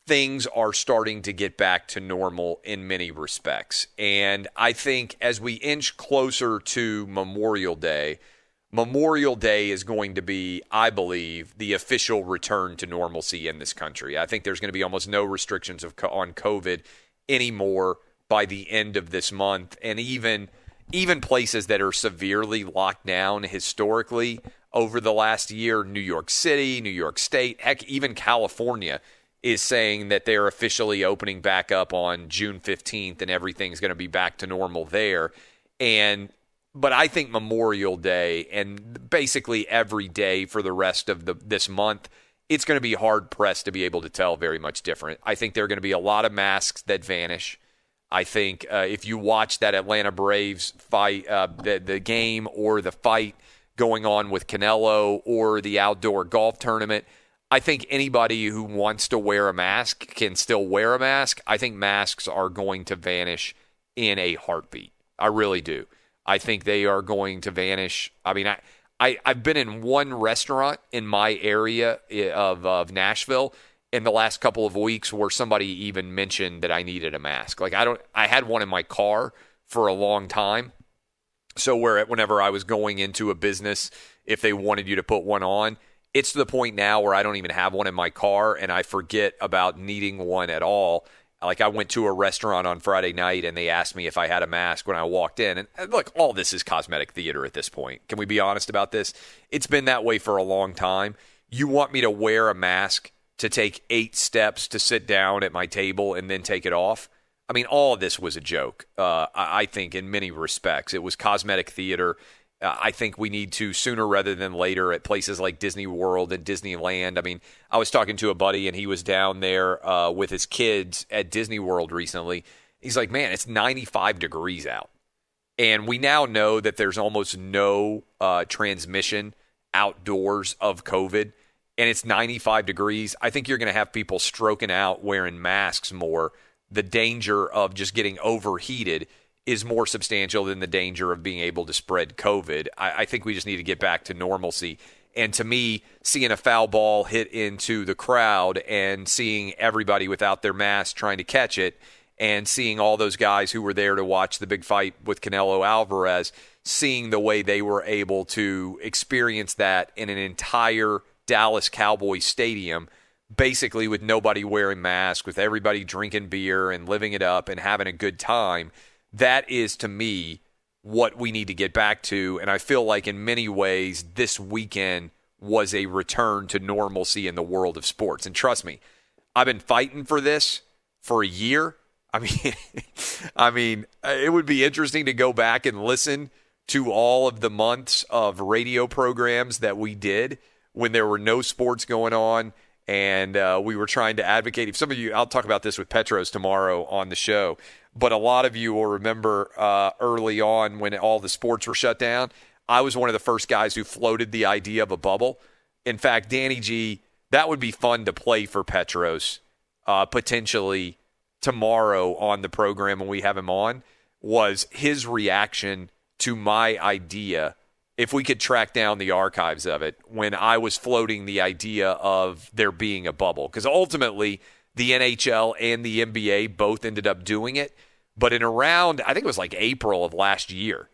things are starting to get back to normal in many respects. And I think as we inch closer to Memorial Day is going to be, I believe, the official return to normalcy in this country. I think there's going to be almost no restrictions on COVID anymore by the end of this month. And even places that are severely locked down historically over the last year, New York City, New York State, heck, even California is saying that they're officially opening back up on June 15th and everything's going to be back to normal there. But I think Memorial Day and basically every day for the rest of this month, it's going to be hard-pressed to be able to tell very much different. I think there are going to be a lot of masks that vanish. I think if you watch that Atlanta Braves fight, the game or the fight going on with Canelo or the outdoor golf tournament, I think anybody who wants to wear a mask can still wear a mask. I think masks are going to vanish in a heartbeat. I really do. I think they are going to vanish. I mean, I've been in one restaurant in my area of Nashville in the last couple of weeks where somebody even mentioned that I needed a mask. Like I had one in my car for a long time. So whenever I was going into a business, if they wanted you to put one on, it's to the point now where I don't even have one in my car and I forget about needing one at all. Like I went to a restaurant on Friday night and they asked me if I had a mask when I walked in. And look, all this is cosmetic theater at this point. Can we be honest about this? It's been that way for a long time. You want me to wear a mask to take 8 steps to sit down at my table and then take it off? I mean, all of this was a joke, I think, in many respects. It was cosmetic theater. I think we need to, sooner rather than later, at places like Disney World and Disneyland. I mean, I was talking to a buddy, and he was down there with his kids at Disney World recently. He's like, man, it's 95 degrees out. And we now know that there's almost no transmission outdoors of COVID, and it's 95 degrees. I think you're going to have people stroking out wearing masks more. The danger of just getting overheated is more substantial than the danger of being able to spread COVID. I think we just need to get back to normalcy. And to me, seeing a foul ball hit into the crowd and seeing everybody without their mask trying to catch it and seeing all those guys who were there to watch the big fight with Canelo Alvarez, seeing the way they were able to experience that in an entire Dallas Cowboys stadium, basically with nobody wearing masks, with everybody drinking beer and living it up and having a good time. That is, to me, what we need to get back to. And I feel like in many ways, this weekend was a return to normalcy in the world of sports. And trust me, I've been fighting for this for a year. I mean, it would be interesting to go back and listen to all of the months of radio programs that we did when there were no sports going on. And we were trying to advocate. If some of you, I'll talk about this with Petros tomorrow on the show, but a lot of you will remember early on when all the sports were shut down, I was one of the first guys who floated the idea of a bubble. In fact, Danny G, that would be fun to play for Petros potentially tomorrow on the program when we have him on, was his reaction to my idea, if we could track down the archives of it, when I was floating the idea of there being a bubble. Because ultimately, the NHL and the NBA both ended up doing it. But in around, I think it was like April of last year,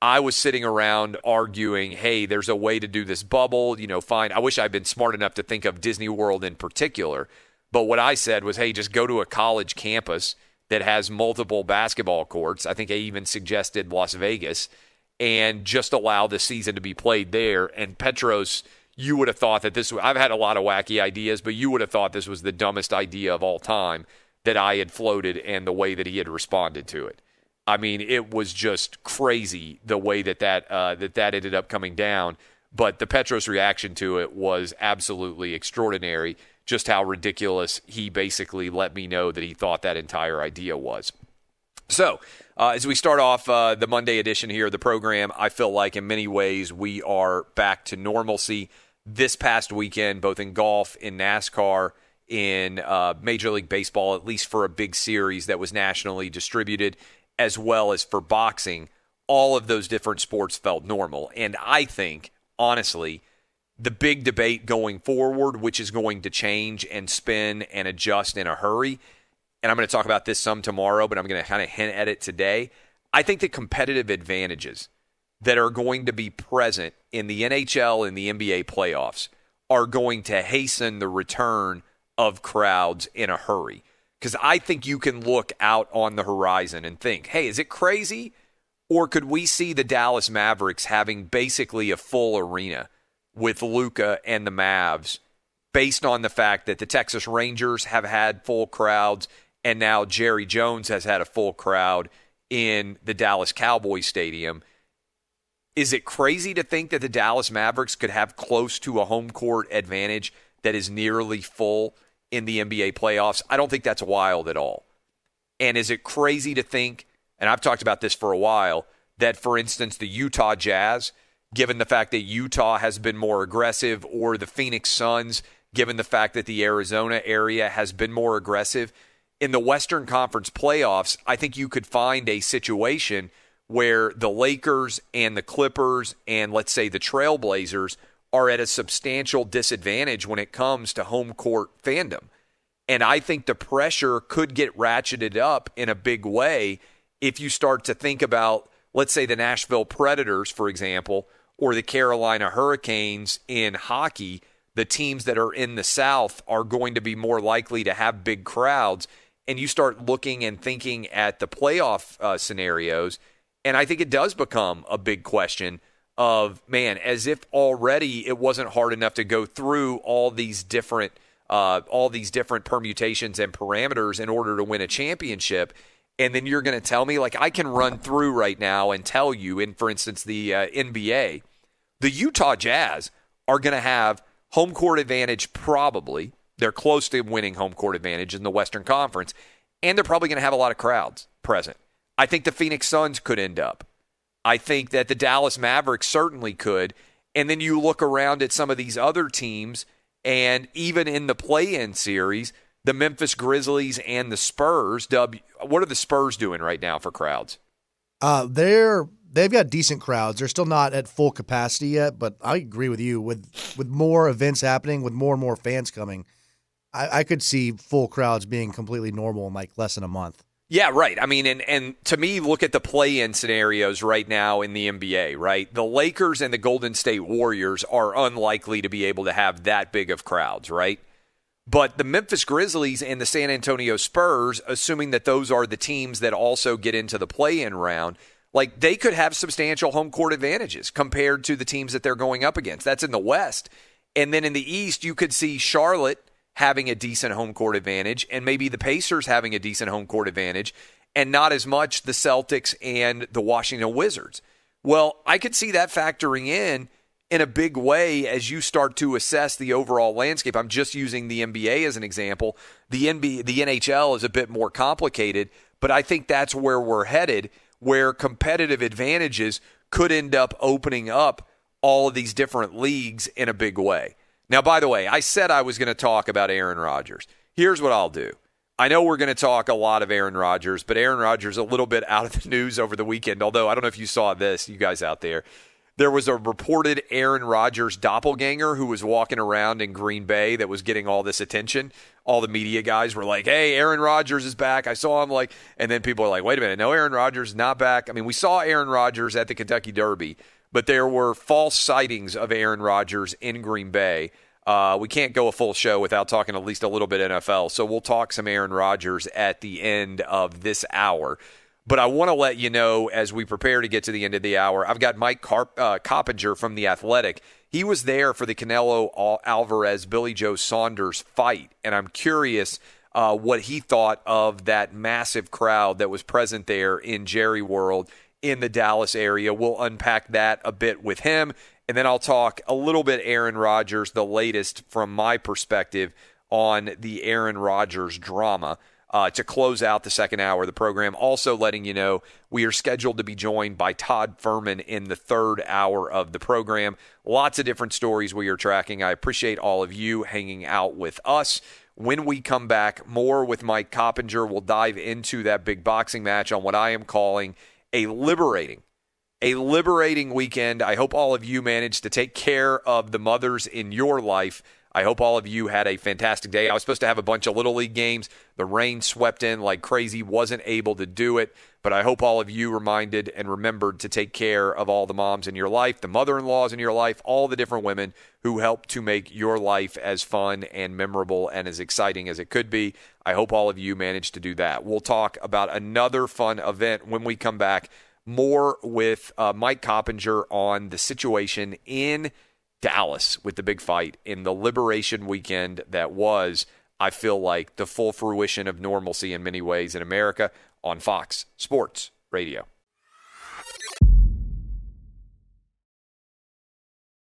I was sitting around arguing, hey, there's a way to do this bubble, fine. I wish I'd been smart enough to think of Disney World in particular. But what I said was, hey, just go to a college campus that has multiple basketball courts. I think I even suggested Las Vegas, and just allow the season to be played there. And Petros, you would have thought that this – I've had a lot of wacky ideas, but you would have thought this was the dumbest idea of all time that I had floated and the way that he had responded to it. I mean, it was just crazy the way that ended up coming down. But the Petros reaction to it was absolutely extraordinary, just how ridiculous he basically let me know that he thought that entire idea was. So, as we start off the Monday edition here of the program, I feel like in many ways we are back to normalcy. This past weekend, both in golf, in NASCAR, in Major League Baseball, at least for a big series that was nationally distributed, as well as for boxing, all of those different sports felt normal. And I think, honestly, the big debate going forward, which is going to change and spin and adjust in a hurry, and I'm going to talk about this some tomorrow, but I'm going to kind of hint at it today. I think the competitive advantages that are going to be present in the NHL and the NBA playoffs are going to hasten the return of crowds in a hurry. Because I think you can look out on the horizon and think, hey, is it crazy? Or could we see the Dallas Mavericks having basically a full arena with Luka and the Mavs based on the fact that the Texas Rangers have had full crowds and now Jerry Jones has had a full crowd in the Dallas Cowboys Stadium? Is it crazy to think that the Dallas Mavericks could have close to a home court advantage that is nearly full in the NBA playoffs? I don't think that's wild at all. And is it crazy to think, and I've talked about this for a while, that, for instance, the Utah Jazz, given the fact that Utah has been more aggressive, or the Phoenix Suns, given the fact that the Arizona area has been more aggressive, in the Western Conference playoffs, I think you could find a situation where the Lakers and the Clippers and, let's say, the Trailblazers are at a substantial disadvantage when it comes to home court fandom. And I think the pressure could get ratcheted up in a big way if you start to think about, let's say, the Nashville Predators, for example, or the Carolina Hurricanes in hockey. The teams that are in the South are going to be more likely to have big crowds. And you start looking and thinking at the playoff scenarios, and I think it does become a big question of, man, as if already it wasn't hard enough to go through all these different permutations and parameters in order to win a championship. And then you're going to tell me, like, I can run through right now and tell you, in, for instance, the NBA, the Utah Jazz are going to have home court advantage probably. They're close to winning home court advantage in the Western Conference, and they're probably going to have a lot of crowds present. I think the Phoenix Suns could end up. I think that the Dallas Mavericks certainly could. And then you look around at some of these other teams, and even in the play-in series, the Memphis Grizzlies and the Spurs. What are the Spurs doing right now for crowds? They've got decent crowds. They're still not at full capacity yet, but I agree with you. With more events happening, with more and more fans coming, I could see full crowds being completely normal in like less than a month. Yeah, right. I mean, and to me, look at the play-in scenarios right now in the NBA, right? The Lakers and the Golden State Warriors are unlikely to be able to have that big of crowds, right? But the Memphis Grizzlies and the San Antonio Spurs, assuming that those are the teams that also get into the play-in round, like, they could have substantial home court advantages compared to the teams that they're going up against. That's in the West. And then in the East, you could see Charlotte having a decent home court advantage, and maybe the Pacers having a decent home court advantage, and not as much the Celtics and the Washington Wizards. Well, I could see that factoring in a big way as you start to assess the overall landscape. I'm just using the NBA as an example. The NHL is a bit more complicated, but I think that's where we're headed, where competitive advantages could end up opening up all of these different leagues in a big way. Now, by the way, I said I was going to talk about Aaron Rodgers. Here's what I'll do. I know we're going to talk a lot of Aaron Rodgers, but Aaron Rodgers a little bit out of the news over the weekend, although I don't know if you saw this, you guys out there. There was a reported Aaron Rodgers doppelganger who was walking around in Green Bay that was getting all this attention. All the media guys were like, hey, Aaron Rodgers is back. I saw him, like, and then people are like, wait a minute, no, Aaron Rodgers is not back. I mean, we saw Aaron Rodgers at the Kentucky Derby, but there were false sightings of Aaron Rodgers in Green Bay. We can't go a full show without talking at least a little bit NFL, so we'll talk some Aaron Rodgers at the end of this hour. But I want to let you know, as we prepare to get to the end of the hour, I've got Mike Coppinger from The Athletic. He was there for the Canelo Alvarez-Billy Joe Saunders fight, and I'm curious what he thought of that massive crowd that was present there in Jerry World in the Dallas area. We'll unpack that a bit with him, and then I'll talk a little bit Aaron Rodgers, the latest from my perspective on the Aaron Rodgers drama. To close out the second hour of the program. Also letting you know we are scheduled to be joined by Todd Furman in the third hour of the program. Lots of different stories we are tracking. I appreciate all of you hanging out with us. When we come back, more with Mike Coppinger. We'll dive into that big boxing match on what I am calling a liberating a liberating weekend. I hope all of you managed to take care of the mothers in your life. I hope all of you had a fantastic day. I was supposed to have a bunch of Little League games. The rain swept in like crazy, wasn't able to do it. But I hope all of you reminded and remembered to take care of all the moms in your life, the mother-in-laws in your life, all the different women who help to make your life as fun and memorable and as exciting as it could be. I hope all of you managed to do that. We'll talk about another fun event when we come back. More with Mike Coppinger on the situation in Dallas with the big fight in the liberation weekend that was, I feel like, the full fruition of normalcy in many ways in America on Fox Sports Radio.